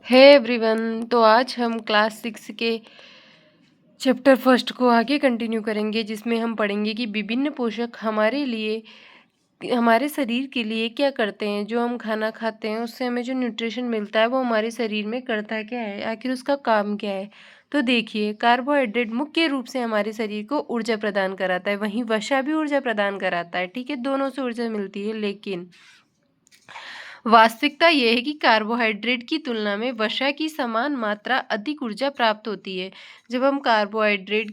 Hey everyone. तो आज हम क्लास 6 के चैप्टर फर्स्ट को आगे कंटिन्यू करेंगे, जिसमें हम पढ़ेंगे कि विभिन्न पोषक हमारे लिए, हमारे शरीर के लिए क्या करते हैं। जो हम खाना खाते हैं उससे हमें जो न्यूट्रिशन मिलता है वो हमारे शरीर में करता क्या है, आखिर उसका काम क्या है। तो देखिए, कार्बोहाइड्रेट मुख्य रूप से हमारे शरीर को ऊर्जा प्रदान कराता है, वहीं वसा भी ऊर्जा प्रदान कराता है। ठीक है, दोनों से ऊर्जा मिलती है, लेकिन वास्तविकता यह है कि कार्बोहाइड्रेट की तुलना में वसा की समान मात्रा अधिक ऊर्जा प्राप्त होती है। जब हम कार्बोहाइड्रेट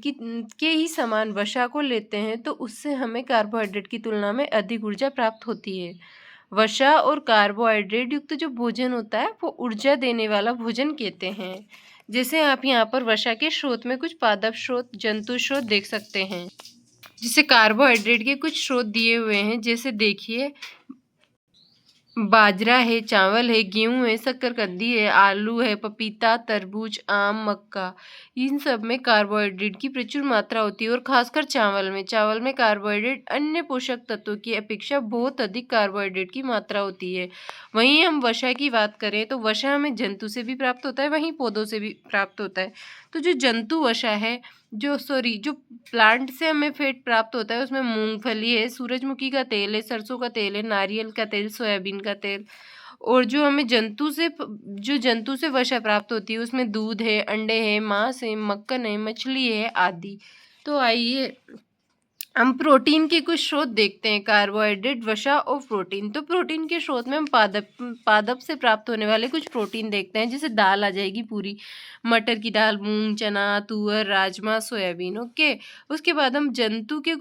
के ही समान वसा को लेते हैं तो उससे हमें कार्बोहाइड्रेट की तुलना में अधिक ऊर्जा प्राप्त होती है। वसा और कार्बोहाइड्रेट युक्त जो भोजन होता है वो ऊर्जा देने वाला भोजन कहते हैं। जैसे आप यहाँ पर वसा के स्रोत में कुछ पादप स्रोत, जंतु स्रोत देख सकते हैं, जिसे कार्बोहाइड्रेट के कुछ स्रोत दिए हुए हैं। जैसे देखिए, बाजरा है, चावल है, गेहूं है, शक्करकंदी है, आलू है, पपीता, तरबूज, आम, मक्का। इन सब में कार्बोहाइड्रेट की प्रचुर मात्रा होती है, और खासकर चावल में कार्बोहाइड्रेट अन्य पोषक तत्वों की अपेक्षा बहुत अधिक कार्बोहाइड्रेट की मात्रा होती है। वहीं हम वसा की बात करें तो वसा हमें जंतु से भी प्राप्त होता है, वहीं पौधों से भी प्राप्त होता है। तो जो जंतु वसा है, जो प्लांट से हमें फैट प्राप्त होता है, उसमें मूंगफली है, सूरजमुखी का तेल है, सरसों का तेल है, नारियल का तेल, सोयाबीन का तेल। और जो जंतु से वसा प्राप्त होती है उसमें दूध है, अंडे है, मांस है, मक्खन है, मछली है आदि। तो आइए हम प्रोटीन के कुछ स्रोत देखते हैं, कार्बोहाइड्रेट, वसा और प्रोटीन। तो प्रोटीन के स्रोत में हम पादप से प्राप्त होने वाले कुछ प्रोटीन देखते हैं। जैसे दाल आ जाएगी पूरी, मटर की दाल, मूंग, चना, तुअर, राजमा, सोयाबीन। ओके, उसके बाद हम जंतु के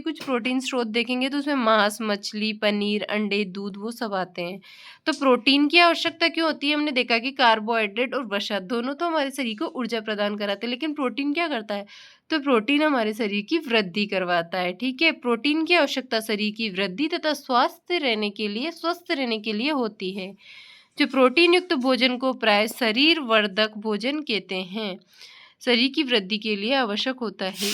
कुछ प्रोटीन स्रोत देखेंगे, तो उसमें मांस, मछली, पनीर, अंडे, दूध, वो सब आते हैं। तो प्रोटीन की आवश्यकता क्यों होती है? हमने देखा कि कार्बोहाइड्रेट और वसा दोनों तो हमारे शरीर को ऊर्जा प्रदान कराते हैं, लेकिन प्रोटीन क्या करता है? तो प्रोटीन हमारे शरीर की वृद्धि करवाता है। ठीक है, प्रोटीन की आवश्यकता शरीर की वृद्धि तथा स्वस्थ रहने के लिए होती है। जो प्रोटीन युक्त भोजन को प्राय शरीर वर्धक भोजन कहते हैं, शरीर की वृद्धि के लिए आवश्यक होता है।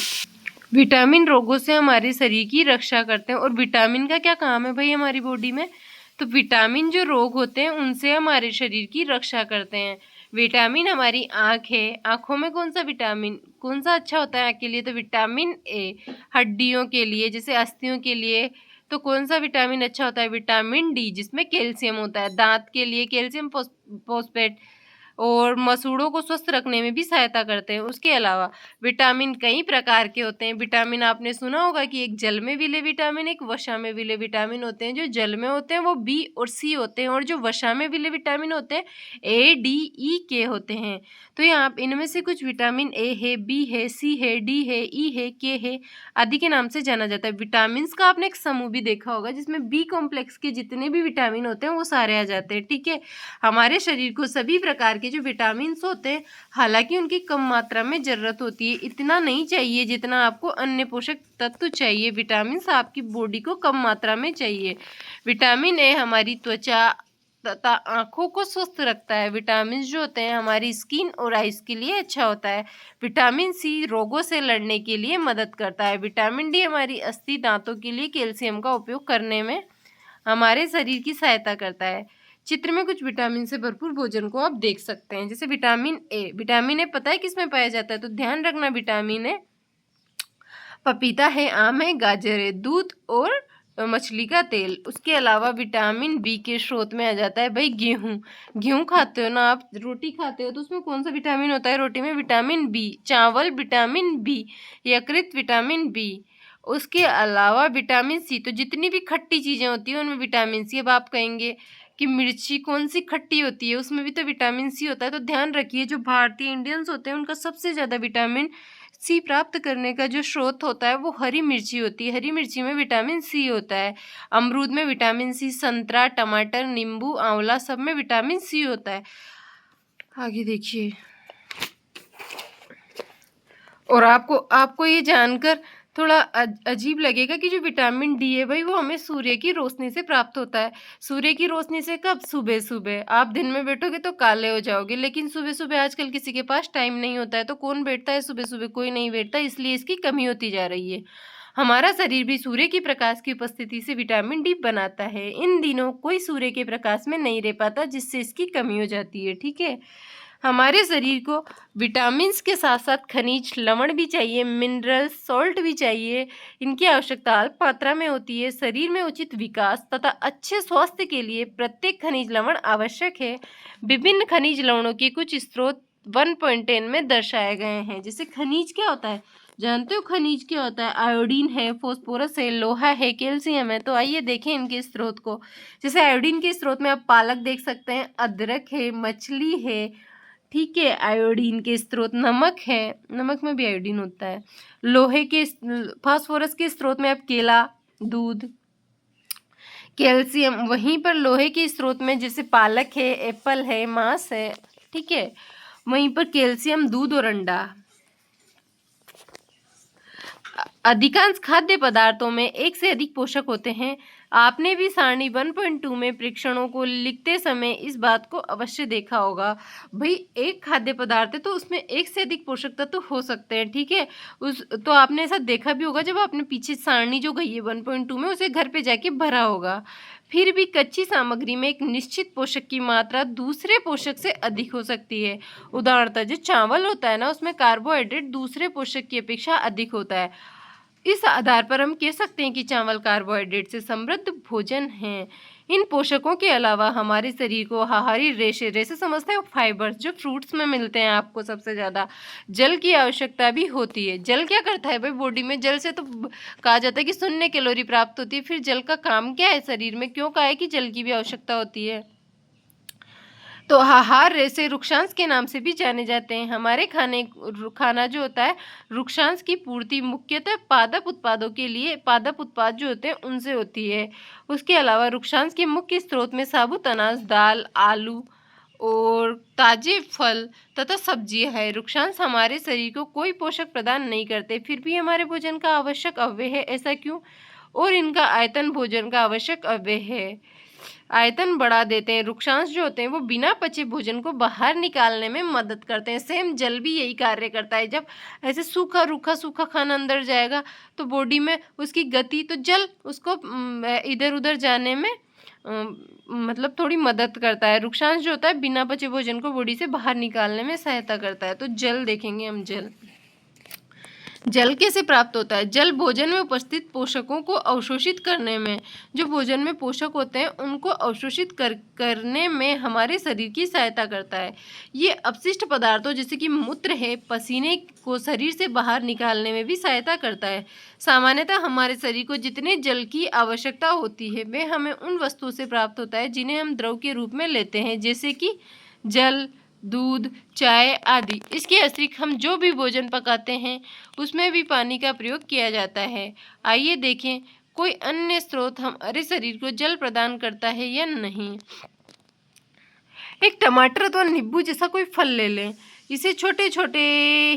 विटामिन रोगों से हमारे शरीर की रक्षा करते हैं। और विटामिन का क्या काम है भाई हमारी बॉडी में? तो विटामिन जो रोग होते हैं उनसे हमारे शरीर की रक्षा करते हैं। विटामिन हमारी आँख है, आँखों में कौन सा अच्छा होता है आँख के लिए? तो विटामिन ए। हड्डियों के लिए, जैसे अस्थियों के लिए, तो कौन सा विटामिन अच्छा होता है? विटामिन डी, जिसमें कैल्शियम होता है। दांत के लिए कैल्शियम फॉस्फेट, और मसूड़ों को स्वस्थ रखने में भी सहायता करते हैं। उसके अलावा विटामिन कई प्रकार के होते हैं। विटामिन आपने सुना होगा कि एक जल में विले विटामिन, एक वसा में विले विटामिन होते हैं। जो जल में होते हैं वो बी और सी होते हैं, और जो वसा में विले विटामिन होते हैं ए, डी, ई, के होते हैं। तो यहाँ इनमें से कुछ विटामिन ए है, बी है, सी है, डी है, ई है, के है आदि के नाम से जाना जाता है। विटामिन का आपने एक समूह भी देखा होगा, जिसमें बी कॉम्प्लेक्स के जितने भी विटामिन होते हैं वो सारे आ जाते हैं। ठीक है, हमारे शरीर को सभी प्रकार के जो विटामिन होते हैं, हालांकि उनकी कम मात्रा में जरूरत होती है। इतना नहीं चाहिए जितना आपको अन्य पोषक तत्व चाहिए। विटामिन आपकी बॉडी को कम मात्रा में चाहिए। विटामिन ए हमारी त्वचा तथा आंखों को स्वस्थ रखता है। विटामिन जो होते हैं हमारी स्किन और आइज के लिए अच्छा होता है। विटामिन सी रोगों से लड़ने के लिए मदद करता है। विटामिन डी हमारी अस्थि दांतों के लिए कैल्शियम का उपयोग करने में हमारे शरीर की सहायता करता है। चित्र में कुछ विटामिन से भरपूर भोजन को आप देख सकते हैं। जैसे विटामिन ए पता है किसमें पाया जाता है? तो ध्यान रखना, विटामिन ए पपीता है, आम है, गाजर है, दूध और मछली का तेल। उसके अलावा विटामिन बी के स्रोत में आ जाता है भाई गेहूं खाते हो ना आप, रोटी खाते हो, तो उसमें कौन सा विटामिन होता है? रोटी में विटामिन बी। चावल विटामिन बी, यकृत विटामिन बी। उसके अलावा विटामिन सी, तो जितनी भी खट्टी चीज़ें होती हैं उनमें विटामिन सी। अब आप कहेंगे कि मिर्ची कौन सी खट्टी होती है, उसमें भी तो विटामिन सी होता है। तो ध्यान रखिए, जो भारतीय इंडियंस होते हैं उनका सबसे ज़्यादा विटामिन सी प्राप्त करने का जो स्रोत होता है वो हरी मिर्ची होती है। हरी मिर्ची में विटामिन सी होता है। अमरूद में विटामिन सी, संतरा, टमाटर, नींबू, आंवला, सब में विटामिन सी होता है। आगे देखिए, और आपको ये जानकर थोड़ा अजीब लगेगा कि जो विटामिन डी है भाई वो हमें सूर्य की रोशनी से प्राप्त होता है। सूर्य की रोशनी से कब? सुबह सुबह। आप दिन में बैठोगे तो काले हो जाओगे, लेकिन सुबह सुबह आजकल किसी के पास टाइम नहीं होता है, तो कौन बैठता है सुबह सुबह? कोई नहीं बैठता, इसलिए इसकी कमी होती जा रही है। हमारा शरीर भी सूर्य की प्रकाश की उपस्थिति से विटामिन डी बनाता है। इन दिनों कोई सूर्य के प्रकाश में नहीं रह पाता, जिससे इसकी कमी हो जाती है। ठीक है, हमारे शरीर को विटामिन्स के साथ साथ खनिज लवण भी चाहिए, मिनरल सॉल्ट भी चाहिए। इनकी आवश्यकता अल्प मात्रा में होती है। शरीर में उचित विकास तथा अच्छे स्वास्थ्य के लिए प्रत्येक खनिज लवण आवश्यक है। विभिन्न खनिज लवणों के कुछ स्रोत 1.10 में दर्शाए गए हैं। जैसे खनिज क्या होता है, जानते हो खनिज क्या होता है? आयोडीन है, फास्फोरस है, लोहा है, कैल्शियम है। तो आइए देखें इनके स्रोत को। जैसे आयोडीन के स्रोत में आप पालक देख सकते हैं, अदरक है, मछली है। ठीक है, आयोडीन के स्रोत नमक है, नमक में भी आयोडीन होता है। लोहे के फास्फोरस के स्रोत में आप केला, दूध, कैल्शियम। वहीं पर लोहे के स्रोत में जैसे पालक है, एप्पल है, मांस है। ठीक है, वहीं पर कैल्शियम दूध और अंडा। अधिकांश खाद्य पदार्थों में एक से अधिक पोषक होते हैं। आपने भी सारणी 1.2 में परीक्षणों को लिखते समय इस बात को अवश्य देखा होगा। भाई एक खाद्य पदार्थ है तो उसमें एक से अधिक पोषक तत्व हो सकते हैं। ठीक है, उस तो आपने ऐसा देखा भी होगा जब आपने पीछे सारणी जो गई है 1.2 में, उसे घर पे जाके भरा होगा। फिर भी कच्ची सामग्री में एक निश्चित पोषक की मात्रा दूसरे पोषक से अधिक हो सकती है। उदाहरणतः जो चावल होता है ना, उसमें कार्बोहाइड्रेट दूसरे पोषक की अपेक्षा अधिक होता है। इस आधार पर हम कह सकते हैं कि चावल कार्बोहाइड्रेट से समृद्ध भोजन है। इन पोषकों के अलावा हमारे शरीर को आहारी रेशे, रेशे समझते हैं फाइबर्स, जो फ्रूट्स में मिलते हैं आपको सबसे ज़्यादा, जल की आवश्यकता भी होती है। जल क्या करता है भाई बॉडी में? जल से तो कहा जाता है कि 0 कैलोरी प्राप्त होती है। फिर जल का काम क्या है शरीर में? क्यों कहा है कि जल की भी आवश्यकता होती है? तो आहार रेशे रुक्षांश के नाम से भी जाने जाते हैं। हमारे खाना जो होता है, रुक्षांश की पूर्ति मुख्यतः पादप उत्पादों के लिए, पादप उत्पाद जो होते हैं उनसे होती है। उसके अलावा रुक्षांश के मुख्य स्रोत में साबुत अनाज, दाल, आलू और ताजे फल तथा सब्जियां है। रुक्षांश हमारे शरीर को कोई पोषक प्रदान नहीं करते, फिर भी हमारे भोजन का आवश्यक अव्यय है। ऐसा क्यों? और इनका आयतन भोजन का आवश्यक अव्यय है, आयतन बढ़ा देते हैं। रुक्षांश जो होते हैं वो बिना पचे भोजन को बाहर निकालने में मदद करते हैं। सेम जल भी यही कार्य करता है। जब ऐसे सूखा रूखा सूखा खाना अंदर जाएगा तो बॉडी में उसकी गति, तो जल उसको इधर उधर जाने में मतलब थोड़ी मदद करता है। रुक्षांश जो होता है बिना पचे भोजन को बॉडी से बाहर निकालने में सहायता करता है। तो जल देखेंगे हम। जल कैसे प्राप्त होता है? जल भोजन में उपस्थित पोषकों को अवशोषित करने में, जो भोजन में पोषक होते हैं उनको अवशोषित करने में हमारे शरीर की सहायता करता है। ये अपशिष्ट पदार्थों जैसे कि मूत्र है, पसीने को शरीर से बाहर निकालने में भी सहायता करता है। सामान्यतः हमारे शरीर को जितने जल की आवश्यकता होती है वह हमें उन वस्तुओं से प्राप्त होता है जिन्हें हम द्रव के रूप में लेते हैं, जैसे कि जल, दूध, चाय आदि। इसके अतिरिक्त हम जो भी भोजन पकाते हैं उसमें भी पानी का प्रयोग किया जाता है। आइए देखें कोई अन्य स्रोत हमारे शरीर को जल प्रदान करता है या नहीं। एक टमाटर अथवा नींबू जैसा कोई फल ले लें, इसे छोटे छोटे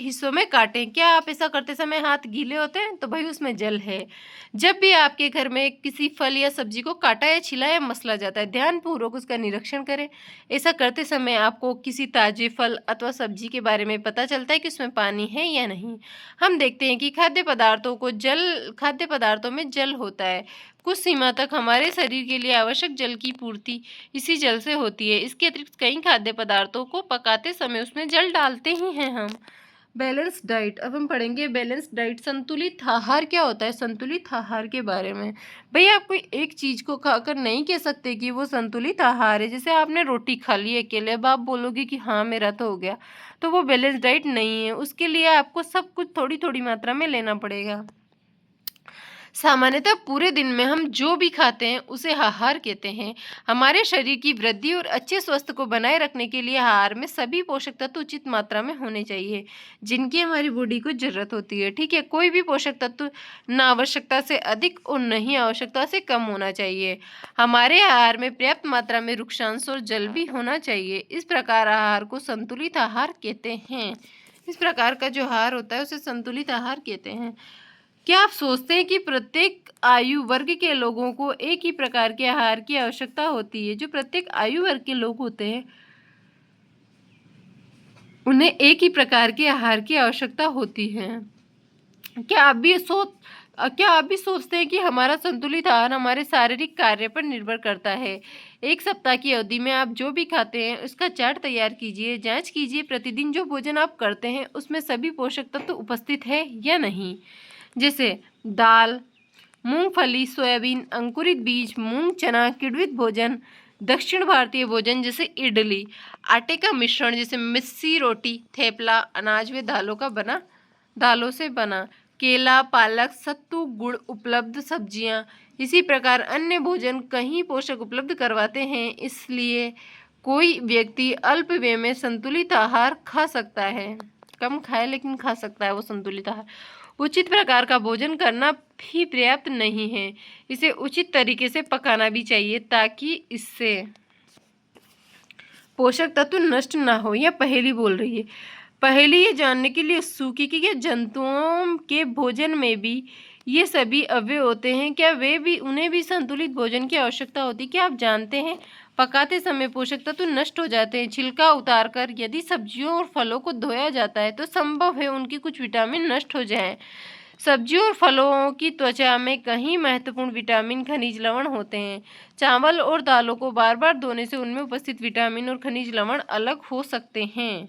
हिस्सों में काटें। क्या आप ऐसा करते समय हाथ गीले होते हैं? तो भाई उसमें जल है। जब भी आपके घर में किसी फल या सब्जी को काटा या छिला या मसला जाता है, ध्यानपूर्वक उसका निरीक्षण करें। ऐसा करते समय आपको किसी ताजे फल अथवा सब्जी के बारे में पता चलता है कि उसमें पानी है या नहीं। हम देखते हैं कि खाद्य पदार्थों में जल होता है। कुछ सीमा तक हमारे शरीर के लिए आवश्यक जल की पूर्ति इसी जल से होती है। इसके अतिरिक्त कई खाद्य पदार्थों को पकाते समय उसमें जल डालते ही हैं हम। बैलेंस डाइट, अब हम पढ़ेंगे बैलेंस डाइट। संतुलित आहार क्या होता है? संतुलित आहार के बारे में, भैया आप कोई एक चीज़ को खाकर नहीं कह सकते कि वो संतुलित आहार है। जैसे आपने रोटी खा ली अकेले, अब आप बोलोगे कि हाँ मेरा तो हो गया, तो वो बैलेंस डाइट नहीं है। उसके लिए आपको सब कुछ थोड़ी थोड़ी मात्रा में लेना पड़ेगा। सामान्यतः पूरे दिन में हम जो भी खाते हैं उसे आहार कहते हैं। हमारे शरीर की वृद्धि और अच्छे स्वास्थ्य को बनाए रखने के लिए आहार में सभी पोषक तत्व उचित मात्रा में होने चाहिए जिनकी हमारी बॉडी को जरूरत होती है। ठीक है, कोई भी पोषक तत्व न आवश्यकता से अधिक और नहीं आवश्यकता से कम होना चाहिए। हमारे आहार में पर्याप्त मात्रा में रुक्षांश और जल भी होना चाहिए। इस प्रकार आहार को संतुलित आहार कहते हैं। इस प्रकार का जो आहार होता है उसे संतुलित आहार कहते हैं। क्या आप सोचते हैं कि प्रत्येक आयु वर्ग के लोगों को एक ही प्रकार के आहार की आवश्यकता होती है? जो प्रत्येक आयु वर्ग के लोग होते हैं उन्हें एक ही प्रकार के आहार की आवश्यकता होती है। क्या आप भी क्या आप भी सोचते हैं कि हमारा संतुलित आहार हमारे शारीरिक कार्य पर निर्भर करता है? एक सप्ताह की अवधि में आप जो भी खाते हैं उसका चार्ट तैयार कीजिए। जांच कीजिए प्रतिदिन जो भोजन आप करते हैं उसमें सभी पोषक तत्व उपस्थित है या नहीं। जैसे दाल, मूंगफली, सोयाबीन, अंकुरित बीज, मूंग, चना, किण्वित भोजन, दक्षिण भारतीय भोजन जैसे इडली, आटे का मिश्रण जैसे मिस्सी रोटी, थेपला, अनाज व दालों से बना, केला, पालक, सत्तू, गुड़, उपलब्ध सब्जियां। इसी प्रकार अन्य भोजन कहीं पोषक उपलब्ध करवाते हैं, इसलिए कोई व्यक्ति अल्प व्यय में संतुलित आहार खा सकता है। कम खाए लेकिन खा सकता है वो संतुलित आहार। उचित प्रकार का भोजन करना भी पर्याप्त नहीं है, इसे उचित तरीके से पकाना भी चाहिए ताकि इससे पोषक तत्व नष्ट ना हो। या पहेली बोल रही है। पहेली ये जानने के लिए उत्सुक है कि क्या जंतुओं के भोजन में भी ये सभी अवयव होते हैं, क्या उन्हें भी संतुलित भोजन की आवश्यकता होती है? क्या आप जानते हैं पकाते समय पोषक तत्व नष्ट हो जाते हैं। छिलका उतारकर यदि सब्जियों और फलों को धोया जाता है तो संभव है उनकी कुछ विटामिन नष्ट हो जाएं। सब्जियों और फलों की त्वचा में कई महत्वपूर्ण विटामिन, खनिज, लवण होते हैं। चावल और दालों को बार बार धोने से उनमें उपस्थित विटामिन और खनिज लवण अलग हो सकते हैं।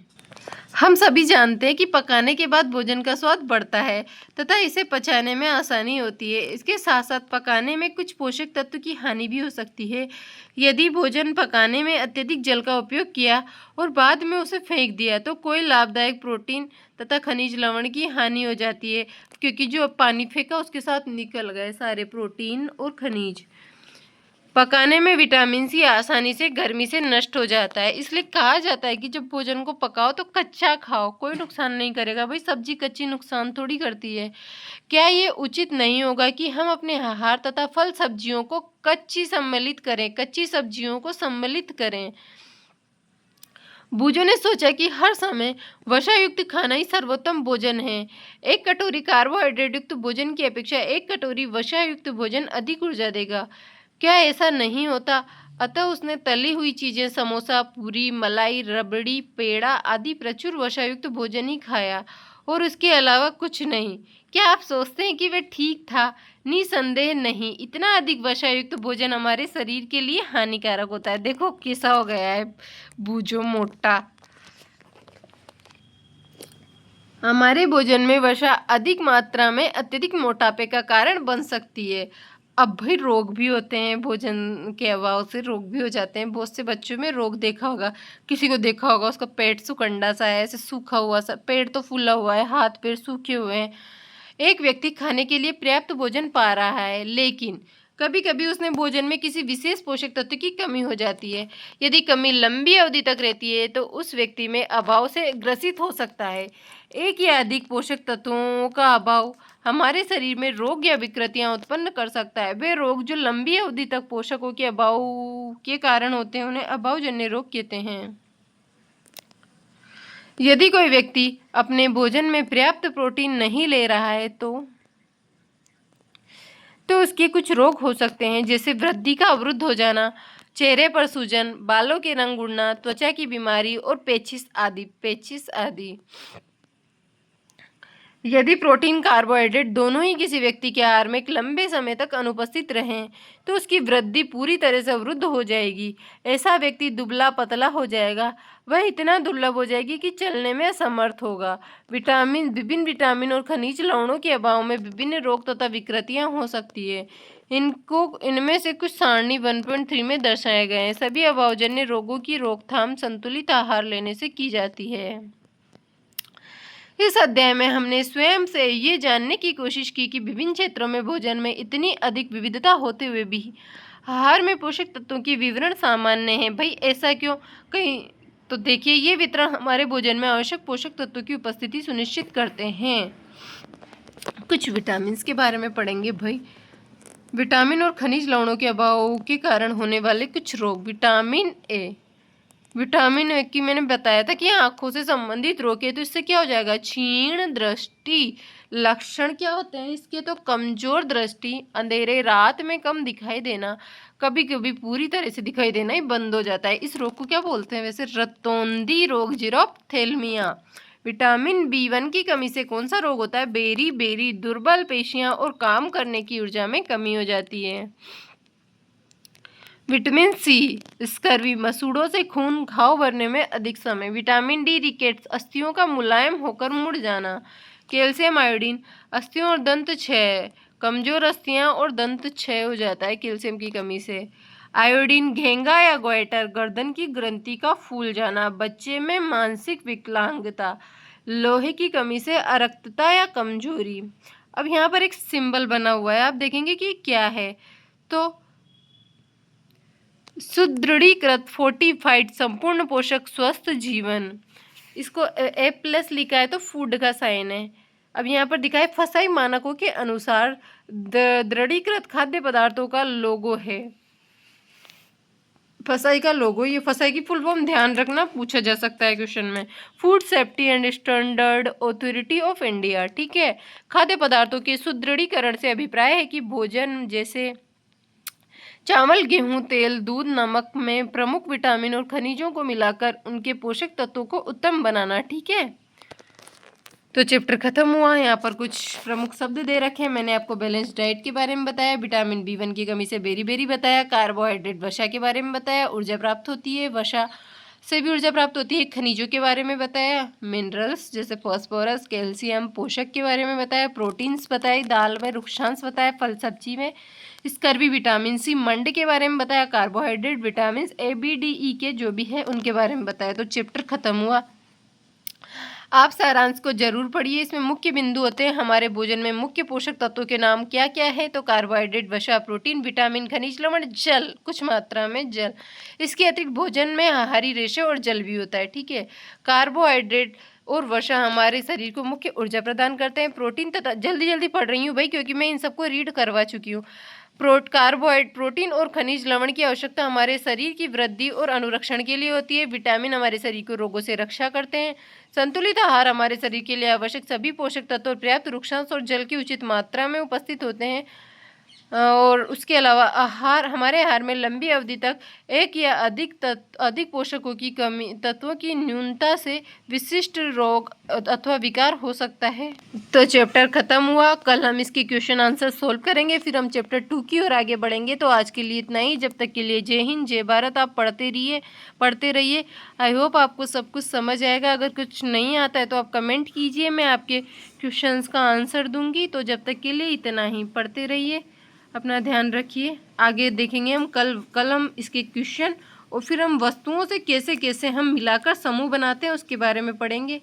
हम सभी जानते हैं कि पकाने के बाद भोजन का स्वाद बढ़ता है तथा इसे पचाने में आसानी होती है। इसके साथ साथ पकाने में कुछ पोषक तत्व की हानि भी हो सकती है। यदि भोजन पकाने में अत्यधिक जल का उपयोग किया और बाद में उसे फेंक दिया तो कोई लाभदायक प्रोटीन तथा खनिज लवण की हानि हो जाती है, क्योंकि जो पानी फेंका उसके साथ निकल गए सारे प्रोटीन और खनिज। पकाने में विटामिन सी आसानी से गर्मी से नष्ट हो जाता है, इसलिए कहा जाता है कि जब भोजन को पकाओ तो कच्चा खाओ, कोई नुकसान नहीं करेगा। भाई सब्जी कच्ची नुकसान थोड़ी करती है। क्या ये उचित नहीं होगा कि हम अपने आहार तथा फल सब्जियों को कच्ची सब्जियों को सम्मिलित करें। बूजो ने सोचा कि हर समय वसायुक्त खाना ही सर्वोत्तम भोजन है। एक कटोरी कार्बोहाइड्रेट युक्त भोजन की अपेक्षा एक कटोरी वसायुक्त भोजन अधिक ऊर्जा देगा। क्या ऐसा नहीं होता? अतः उसने तली हुई चीजें, समोसा, पूरी, मलाई, रबड़ी, पेड़ा आदि प्रचुर वसायुक्त भोजन ही खाया और उसके अलावा कुछ नहीं। क्या आप सोचते हैं कि वह ठीक था? निसंदेह नहीं। इतना अधिक वसायुक्त भोजन हमारे शरीर के लिए हानिकारक होता है। देखो कैसा हो गया है बूझो मोटा। हमारे भोजन में वसा अधिक मात्रा में अत्यधिक मोटापे का कारण बन सकती है। अब भाई रोग भी होते हैं, भोजन के अभाव से रोग भी हो जाते हैं। बहुत से बच्चों में रोग देखा होगा, किसी को देखा होगा उसका पेट सुकंडा सा है, ऐसे सूखा हुआ सा, पेट तो फूला हुआ है, हाथ पैर सूखे हुए हैं। एक व्यक्ति खाने के लिए पर्याप्त भोजन पा रहा है, लेकिन कभी कभी उसने भोजन में किसी विशेष पोषक तत्व की कमी हो जाती है। यदि कमी लंबी अवधि तक रहती है तो उस व्यक्ति में अभाव से ग्रसित हो सकता है। एक या अधिक पोषक तत्वों का अभाव हमारे शरीर में रोग या विकृतियां उत्पन्न कर सकता है। वे रोग जो लंबी अवधि तक पोषकों के अभाव के कारण होते हैं उन्हें अभावजन्य रोग कहते हैं। यदि कोई व्यक्ति अपने भोजन में पर्याप्त प्रोटीन नहीं ले रहा है तो उसके कुछ रोग हो सकते हैं, जैसे वृद्धि का अवरुद्ध हो जाना, चेहरे पर सूजन, बालों के रंग उड़ना, त्वचा की बीमारी और पेचिश आदि। यदि प्रोटीन कार्बोहाइड्रेट दोनों ही किसी व्यक्ति के आहार में एक लंबे समय तक अनुपस्थित रहें तो उसकी वृद्धि पूरी तरह से अवरुद्ध हो जाएगी। ऐसा व्यक्ति दुबला पतला हो जाएगा। वह इतना दुर्लभ हो जाएगी कि चलने में असमर्थ होगा। विभिन्न विटामिन और खनिज लवणों के अभाव में विभिन्न रोग तथा विकृतियां हो सकती है। इनमें से कुछ सारणी 1.3 में दर्शाए गए हैं। सभी अभावजन्य रोगों की रोकथाम संतुलित आहार लेने से की जाती है। इस अध्याय में हमने स्वयं से ये जानने की कोशिश की कि विभिन्न क्षेत्रों में भोजन में इतनी अधिक विविधता होते हुए भी आहार में पोषक तत्वों की विवरण सामान्य है। भाई ऐसा क्यों? कहीं तो देखिए, ये वितरण हमारे भोजन में आवश्यक पोषक तत्वों की उपस्थिति सुनिश्चित करते हैं। कुछ विटामिन के बारे में पढ़ेंगे भाई। विटामिन और खनिज लवणों के अभाव के कारण होने वाले कुछ रोग। विटामिन ए की मैंने बताया था कि आंखों से संबंधित रोग है, तो इससे क्या हो जाएगा? क्षीण दृष्टि। लक्षण क्या होते हैं इसके? तो कमजोर दृष्टि, अंधेरे रात में कम दिखाई देना, कभी कभी पूरी तरह से दिखाई देना ही बंद हो जाता है। इस रोग को क्या बोलते हैं वैसे? रतौंधी रोग, जीरोप्थेल्मिया। विटामिन B1 की कमी से कौन सा रोग होता है? बेरी बेरी, दुर्बल पेशियां और काम करने की ऊर्जा में कमी हो जाती है। विटामिन सी स्कर्वी, मसूड़ों से खून घाव भरने में अधिक समय। विटामिन डी रिकेट्स, अस्थियों का मुलायम होकर मुड़ जाना। कैल्शियम आयोडीन, अस्थियों और दंत क्षय, कमजोर अस्थियां और दंत क्षय हो जाता है कैल्शियम की कमी से। आयोडीन घेंगा या गोइटर, गर्दन की ग्रंथि का फूल जाना, बच्चे में मानसिक विकलांगता। लोहे की कमी से अरक्तता या कमजोरी। अब यहाँ पर एक सिंबल बना हुआ है, आप देखेंगे कि क्या है। तो सुदृढ़ीकृत फोर्टिफाइड संपूर्ण पोषक स्वस्थ जीवन, इसको A+ लिखा है तो फूड का साइन है। अब यहाँ पर दिखा है फसाई मानकों के अनुसार दृढ़ीकृत खाद्य पदार्थों का लोगो है। फसाई का लोगो, ये फसाई की फुल फॉर्म ध्यान रखना, पूछा जा सकता है क्वेश्चन में। Food safety and standard authority of India, ठीक है। खाद्य पदार्थों के सुदृढ़ीकरण से अभिप्राय है कि भोजन जैसे चावल, गेहूं, तेल, दूध, नमक में प्रमुख विटामिन और खनिजों को मिलाकर उनके पोषक तत्वों को उत्तम बनाना, ठीक है। तो चैप्टर खत्म हुआ। यहाँ पर कुछ प्रमुख शब्द दे रखे हैं। मैंने आपको बैलेंस डाइट के बारे में बताया, विटामिन B1 की कमी से बेरी बेरी बताया, कार्बोहाइड्रेट वसा के बारे में बताया, ऊर्जा प्राप्त होती है, वसा से भी ऊर्जा प्राप्त होती है, खनिजों के बारे में बताया, मिनरल्स जैसे फॉस्फोरस, कैल्शियम, पोषक के बारे में बताया, प्रोटीन्स बताई, दाल में रुक्षांश बताया, फल सब्जी में स्कर्वी, विटामिन सी, मंड के बारे में बताया, carbohydrate, vitamin A B D E के जो भी है उनके बारे में बताया। तो चैप्टर खत्म हुआ। आप सारांश को जरूर पढ़िए। इसमें मुख्य बिंदु होते हैं हमारे भोजन में मुख्य पोषक तत्वों के नाम क्या क्या है। तो कार्बोहाइड्रेट, वसा, प्रोटीन, विटामिन, खनिज, लवण, जल, कुछ मात्रा में जल। इसके अतिरिक्त भोजन में हरी रेशे और जल भी होता है, ठीक है। कार्बोहाइड्रेट और वसा हमारे शरीर को मुख्य ऊर्जा प्रदान करते हैं। प्रोटीन तथा, जल्दी जल्दी पढ़ रही हूँ भाई क्योंकि मैं इन सबको रीड करवा चुकी हूँ। कार्बोहाइड्रेट, प्रोटीन और खनिज लवण की आवश्यकता हमारे शरीर की वृद्धि और अनुरक्षण के लिए होती है। विटामिन हमारे शरीर को रोगों से रक्षा करते हैं। संतुलित आहार हमारे शरीर के लिए आवश्यक सभी पोषक तत्व और पर्याप्त रुक्षांश और जल की उचित मात्रा में उपस्थित होते हैं। और उसके अलावा हमारे आहार में लंबी अवधि तक एक या अधिक पोषकों की कमी, तत्वों की न्यूनता से विशिष्ट रोग अथवा विकार हो सकता है। तो चैप्टर खत्म हुआ। कल हम इसके क्वेश्चन आंसर सोल्व करेंगे, फिर हम चैप्टर 2 की ओर आगे बढ़ेंगे। तो आज के लिए इतना ही। जब तक के लिए जय हिंद, जय भारत। आप पढ़ते रहिए। आई होप आपको सब कुछ समझ आएगा। अगर कुछ नहीं आता है तो आप कमेंट कीजिए, मैं आपके क्वेश्चंस का आंसर दूंगी। तो जब तक के लिए इतना ही। पढ़ते रहिए, अपना ध्यान रखिए। आगे देखेंगे हम कल हम इसके क्वेश्चन और फिर हम वस्तुओं से कैसे कैसे हम मिलाकर समूह बनाते हैं उसके बारे में पढ़ेंगे।